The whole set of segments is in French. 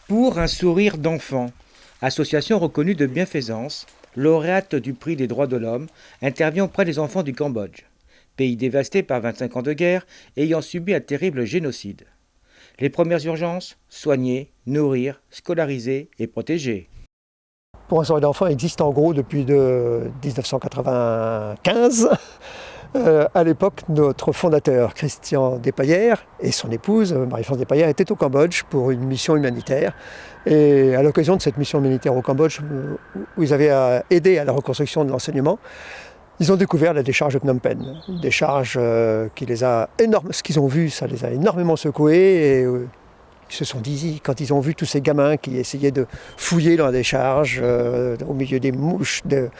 Pour un sourire d'enfant, association reconnue de bienfaisance, lauréate du prix des droits de l'homme, intervient auprès des enfants du Cambodge, pays dévasté par 25 ans de guerre et ayant subi un terrible génocide. Les premières urgences, soigner, nourrir, scolariser et protéger. Pour un sourire d'enfant existe en gros depuis 1995. À l'époque, notre fondateur, Christian Despaillères, et son épouse, Marie-France Despaillères, étaient au Cambodge pour une mission humanitaire. Et à l'occasion de cette mission humanitaire au Cambodge, où ils avaient aidé à la reconstruction de l'enseignement, ils ont découvert la décharge de Phnom Penh. Une décharge qui les a énormément... Ce qu'ils ont vu, ça les a énormément secoués. Et ils se sont dit, quand ils ont vu tous ces gamins qui essayaient de fouiller dans la décharge, au milieu des mouches, de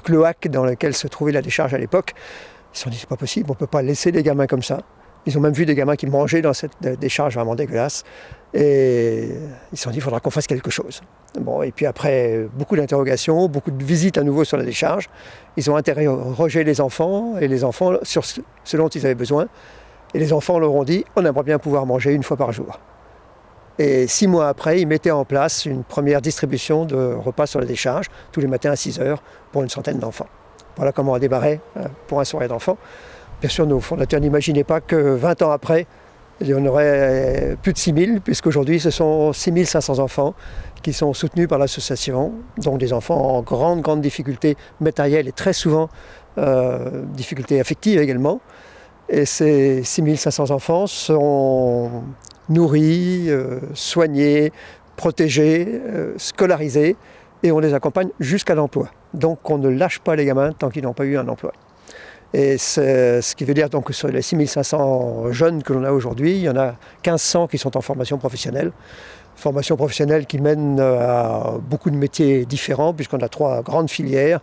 cloaques dans lesquelles se trouvait la décharge à l'époque, ils se sont dit, c'est pas possible, on ne peut pas laisser les gamins comme ça. Ils ont même vu des gamins qui mangeaient dans cette décharge vraiment dégueulasse. Et ils se sont dit, il faudra qu'on fasse quelque chose. Bon, et puis après, beaucoup d'interrogations, beaucoup de visites à nouveau sur la décharge. Ils ont interrogé les enfants, et les enfants sur ce dont ils avaient besoin. Et les enfants leur ont dit, on aimerait bien pouvoir manger une fois par jour. Et 6 mois après, ils mettaient en place une première distribution de repas sur la décharge, tous les matins à 6 heures, pour une centaine d'enfants. Voilà comment a démarré pour un soirée d'enfants. Bien sûr, nos fondateurs n'imaginaient pas que 20 ans après, il y en aurait plus de 6000, puisqu'aujourd'hui, ce sont 6500 enfants qui sont soutenus par l'association, donc des enfants en grande difficulté matérielle et très souvent difficultés affectives également. Et ces 6500 enfants sont nourris, soignés, protégés, scolarisés, et on les accompagne jusqu'à l'emploi. Donc on ne lâche pas les gamins tant qu'ils n'ont pas eu un emploi. Et ce qui veut dire donc que sur les 6500 jeunes que l'on a aujourd'hui, il y en a 1500 qui sont en formation professionnelle. Formation professionnelle qui mène à beaucoup de métiers différents, puisqu'on a 3 grandes filières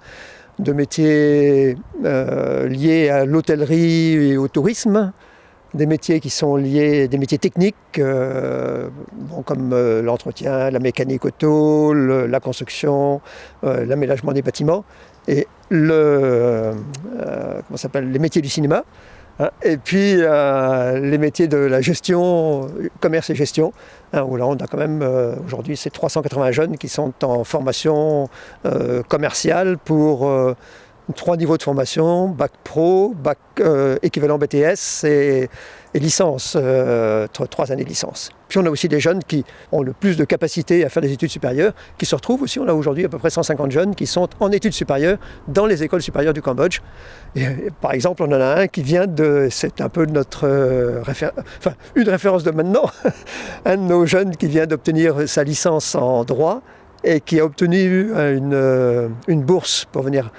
de métiers liés à l'hôtellerie et au tourisme, des métiers qui sont liés, des métiers techniques, comme l'entretien, la mécanique auto, la construction, l'aménagement des bâtiments, et les métiers du cinéma, hein, et puis les métiers de la gestion, commerce et gestion, hein, où là on a quand même aujourd'hui ces 380 jeunes qui sont en formation commerciale pour 3 niveaux de formation, bac pro, bac équivalent BTS et licence, 3 années de licence. Puis on a aussi des jeunes qui ont le plus de capacité à faire des études supérieures, qui se retrouvent aussi, on a aujourd'hui à peu près 150 jeunes qui sont en études supérieures dans les écoles supérieures du Cambodge. Et, par exemple, on en a un qui vient c'est un peu notre une référence de maintenant, un de nos jeunes qui vient d'obtenir sa licence en droit et qui a obtenu une bourse pour venir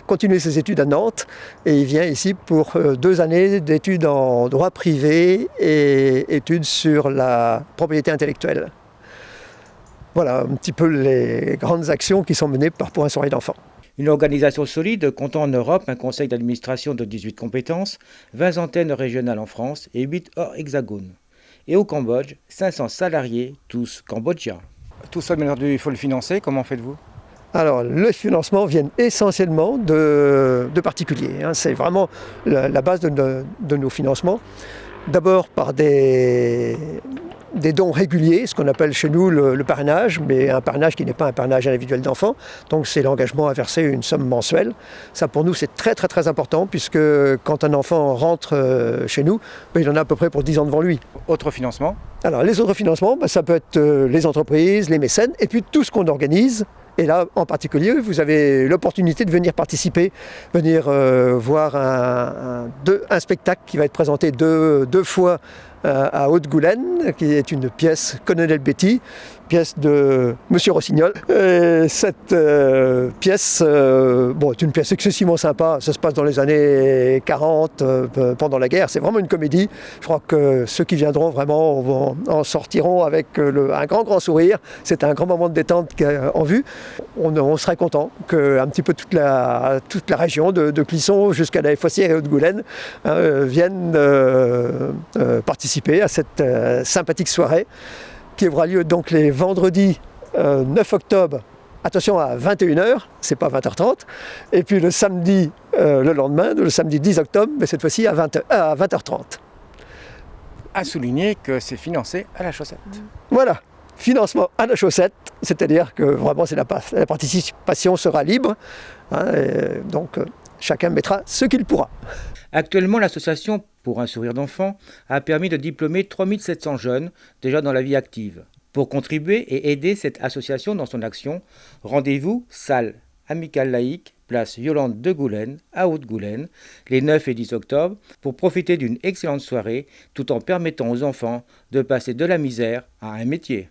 continuer ses études à Nantes, et il vient ici pour 2 années d'études en droit privé et études sur la propriété intellectuelle. Voilà un petit peu les grandes actions qui sont menées pour un soirée d'enfants. Une organisation solide comptant en Europe un conseil d'administration de 18 compétences, 20 antennes régionales en France et 8 hors hexagone. Et au Cambodge, 500 salariés, tous cambodgiens. Tout ça, bien entendu, il faut le financer. Comment faites-vous ? Alors, le financement vient essentiellement de particuliers. Hein. C'est vraiment la base de nos financements. D'abord par des dons réguliers, ce qu'on appelle chez nous le parrainage, mais un parrainage qui n'est pas un parrainage individuel d'enfants. Donc c'est l'engagement à verser une somme mensuelle. Ça pour nous c'est très important, puisque quand un enfant rentre chez nous, il en a à peu près pour 10 ans devant lui. Autre financement ? Alors les autres financements, ça peut être les entreprises, les mécènes, et puis tout ce qu'on organise. Et là, en particulier, vous avez l'opportunité de venir participer, venir voir un spectacle qui va être présenté deux fois à Haute-Goulaine, qui est une pièce Colonel Betty, pièce de Monsieur Rossignol. Et cette pièce est une pièce excessivement sympa. Ça se passe dans les années 40, pendant la guerre. C'est vraiment une comédie. Je crois que ceux qui viendront vraiment en sortiront avec un grand sourire. C'est un grand moment de détente en vue. On serait content que un petit peu toute la région de Clisson jusqu'à la Fossière et Haute-Goulaine viennent participer à cette sympathique soirée qui aura lieu donc les vendredis 9 octobre, attention à 21h, c'est pas 20h30, et puis le samedi, le lendemain, le samedi 10 octobre, mais cette fois-ci à 20h30. À souligner que c'est financé à la chaussette. Voilà, financement à la chaussette, c'est-à-dire que vraiment la participation sera libre, hein, donc chacun mettra ce qu'il pourra. Actuellement, l'association Pour un sourire d'enfant a permis de diplômer 3700 jeunes déjà dans la vie active. Pour contribuer et aider cette association dans son action, rendez-vous salle amicale laïque, place Yolande de Goulen à Haute-Goulaine, les 9 et 10 octobre, pour profiter d'une excellente soirée tout en permettant aux enfants de passer de la misère à un métier.